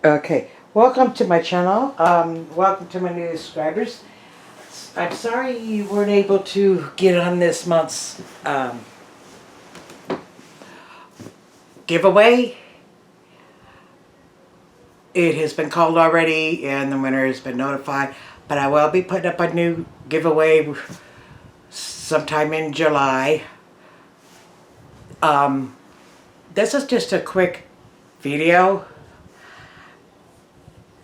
Okay, welcome to my channel. Welcome to my new subscribers. I'm sorry you weren't able to get on this month's giveaway. It has been called already and the winner has been notified, but I will be putting up a new giveaway sometime in July. This is just a quick video.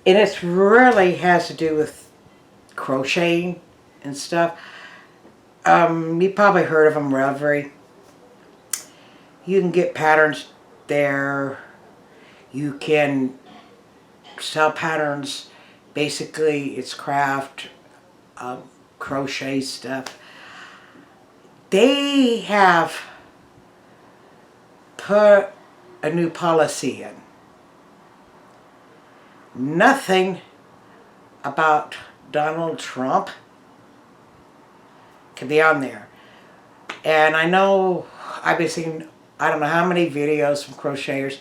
And it really has to do with crocheting and stuff. You probably heard of them, Ralvery. You can get patterns there. You can sell patterns. Basically, it's craft, crochet stuff. They have put a new policy in. Nothing about Donald Trump can be on there. And I know I've been seeing, I don't know how many videos from crocheters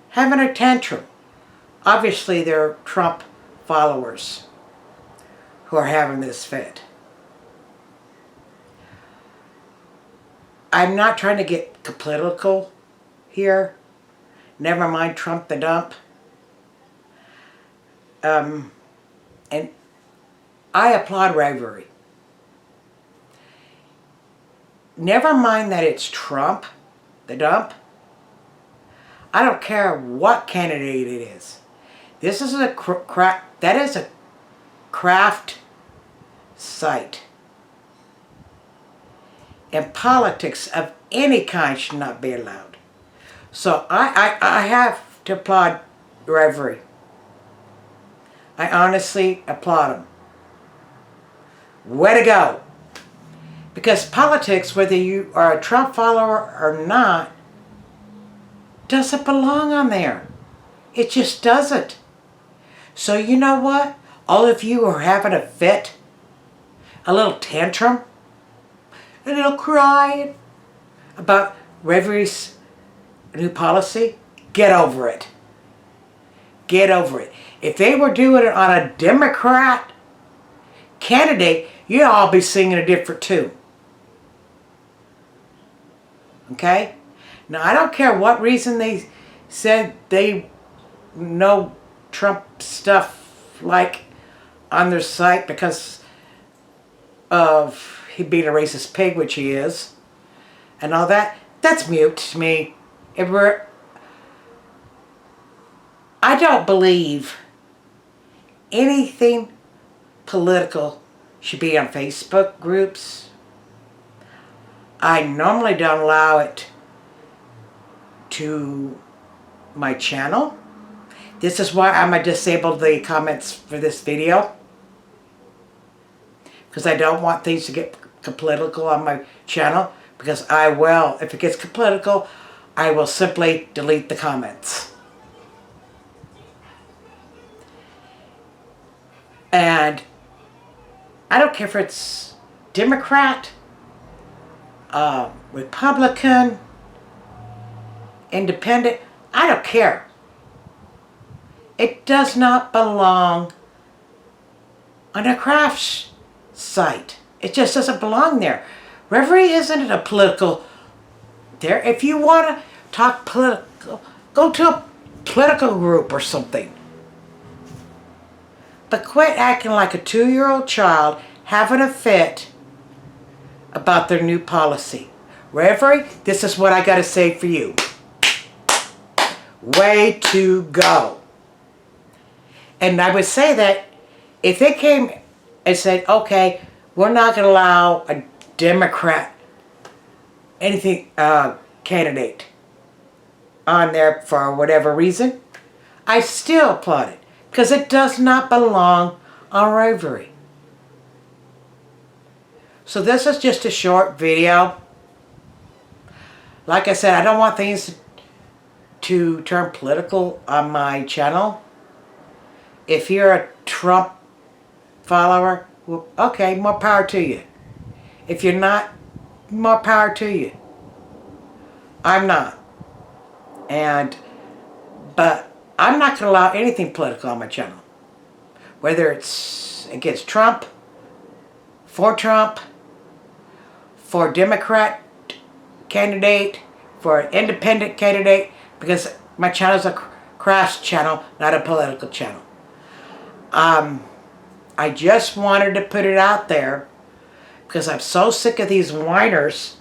having a tantrum. Obviously they're Trump followers who are having this fit. I'm not trying to get political here. Never mind Trump the dump. And I applaud Ralvery. Never mind that it's Trump, the dump. I don't care what candidate it is. This is a that is a craft site. And politics of any kind should not be allowed. So I have to applaud Ralvery. I honestly applaud him. Way to go. Because politics, whether you are a Trump follower or not, doesn't belong on there. It just doesn't. So you know what? All of you are having a fit, a little tantrum, a little crying about Ralvery's new policy. Get over it. Get over it. If they were doing it on a Democrat candidate, you'd all be singing a different tune. Okay? Now, I don't care what reason they said they know Trump stuff like on their site because of he being a racist pig, which he is, and all that. That's mute to me. I don't believe anything political should be on Facebook groups. I normally don't allow it to my channel. This is why I'm going to disable the comments for this video. Because I don't want things to get political on my channel. Because I will, if it gets political, I will simply delete the comments. And I don't care if it's Democrat, Republican, Independent. I don't care. It does not belong on a crafts site. It just doesn't belong there. Ralvery isn't a political there. If you want to talk political, go to a political group or something. But quit acting like a 2-year-old child having a fit about their new policy. Ralvery, this is what I got to say for you. Way to go. And I would say that if they came and said, okay, we're not going to allow a Democrat, anything, candidate on there for whatever reason, I still applaud it. Because it does not belong on Ralvery. So this is just a short video. Like I said, I don't want things to turn political on my channel. If you're a Trump follower, well, okay, more power to you. If you're not, more power to you. I'm not. But I'm not going to allow anything political on my channel. Whether it's against Trump, for Democrat candidate, for an independent candidate, because my channel is a crafts channel, not a political channel. I just wanted to put it out there because I'm so sick of these whiners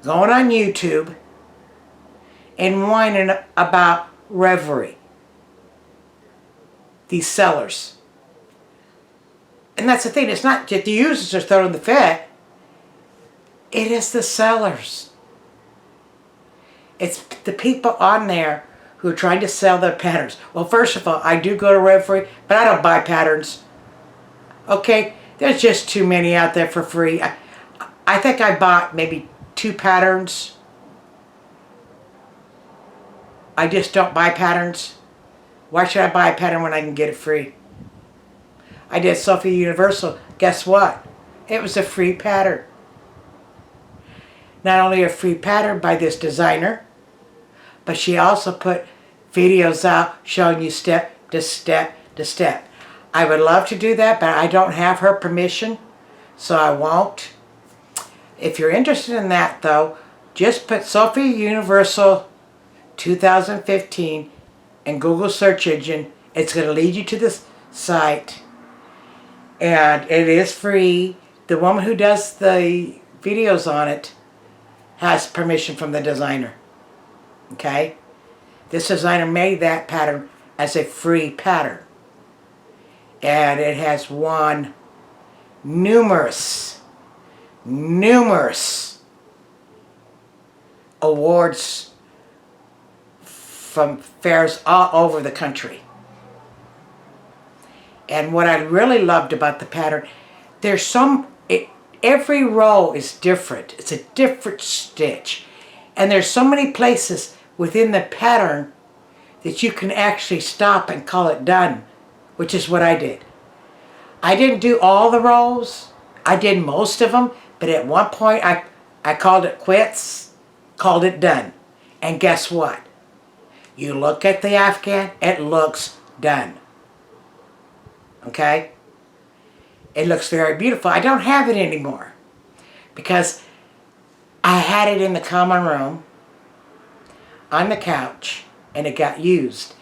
going on YouTube and whining about Ralvery. These sellers. And that's the thing, it's not that the users are throwing the fit. It is the sellers. It's the people on there who are trying to sell their patterns. Well, first of all, I do go to Ralvery, but I don't buy patterns. Okay, there's just too many out there for free. I think I bought maybe 2 patterns. I just don't buy patterns. Why should I buy a pattern when I can get it free? I did Sophia Universal. Guess what? It was a free pattern. Not only a free pattern by this designer, but she also put videos out showing you step to step to step. I would love to do that, but I don't have her permission, so I won't. If you're interested in that, though, just put Sophia Universal 2015 in Google search engine. It's going to lead you to this site, and it is free. The woman who does the videos on it has permission from the designer. Okay? This designer made that pattern as a free pattern. And it has won numerous awards from fairs all over the country. And what I really loved about the pattern, every row is different. It's a different stitch. And there's so many places within the pattern that you can actually stop and call it done, which is what I did. I didn't do all the rows. I did most of them, but at one point I called it quits, called it done. And guess what? You look at the Afghan, it looks done. Okay? It looks very beautiful. I don't have it anymore because I had it in the common room on the couch and it got used.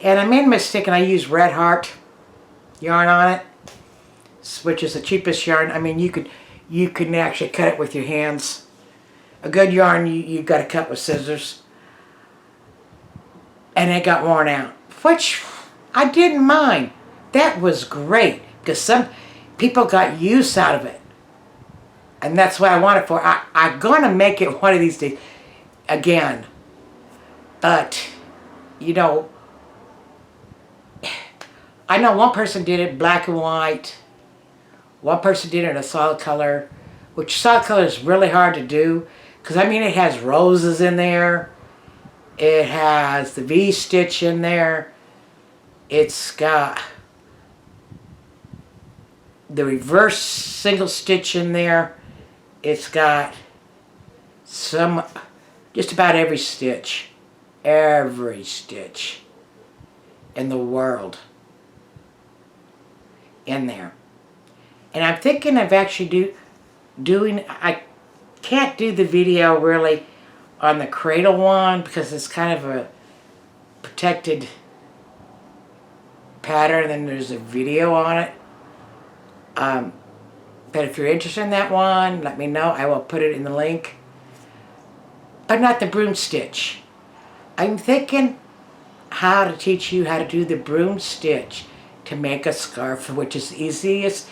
And I made a mistake and I used Red Heart yarn on it, which is the cheapest yarn. I mean, you can actually cut it with your hands. A good yarn you got to cut with scissors. And it got worn out, which I didn't mind. That was great because some people got use out of it. And that's what I want it for. I'm going to make it one of these days again. But, you know, I know one person did it black and white. One person did it in a solid color, which solid color is really hard to do because, I mean, it has roses in there. It has the V-stitch in there. It's got the reverse single stitch in there. It's got just about every stitch in the world in there. And I'm thinking of actually doing, I can't do the video really on the cradle one because it's kind of a protected pattern, and there's a video on it. But if you're interested in that one, let me know. I will put it in the link. But not the broom stitch. I'm thinking how to teach you how to do the broom stitch to make a scarf, which is the easiest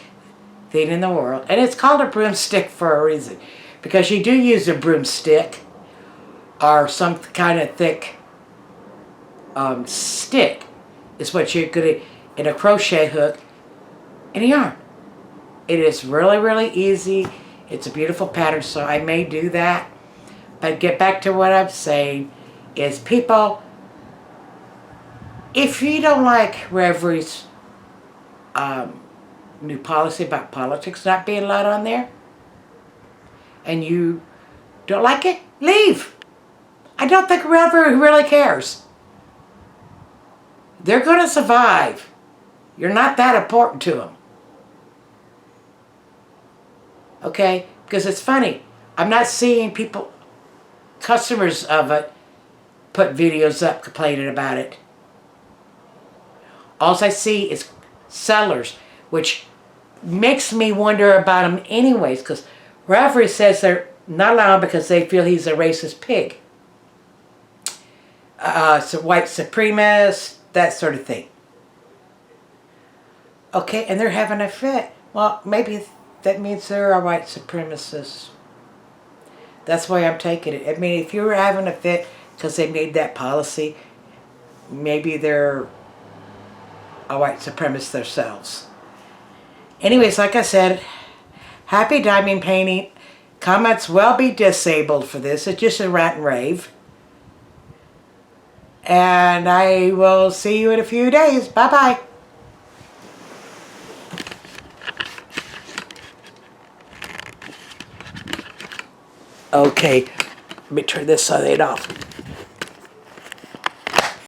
thing in the world. And it's called a broomstick for a reason. Because you do use a broomstick or some kind of thick stick is what you're going to, in a crochet hook, in a yarn. It is really, really easy. It's a beautiful pattern, so I may do that. But get back to what I'm saying is, people, if you don't like Ralvery's new policy about politics not being allowed on there, and you don't like it, leave. I don't think Ralvery really cares. They're going to survive. You're not that important to them. Okay? Because it's funny. I'm not seeing people, customers of it, put videos up complaining about it. All I see is sellers, which makes me wonder about them anyways, because Ralvery says they're not allowed because they feel he's a racist pig. So white supremacist, that sort of thing. Okay, and they're having a fit. Well, maybe that means they're a white supremacist. That's why I'm taking it. I mean, if you were having a fit because they made that policy, maybe they're a white supremacist themselves. Anyways, like I said, happy diamond painting. Comments will be disabled for this. It's just a rant and rave. And I will see you in a few days. Bye-bye. Okay, let me turn this side off.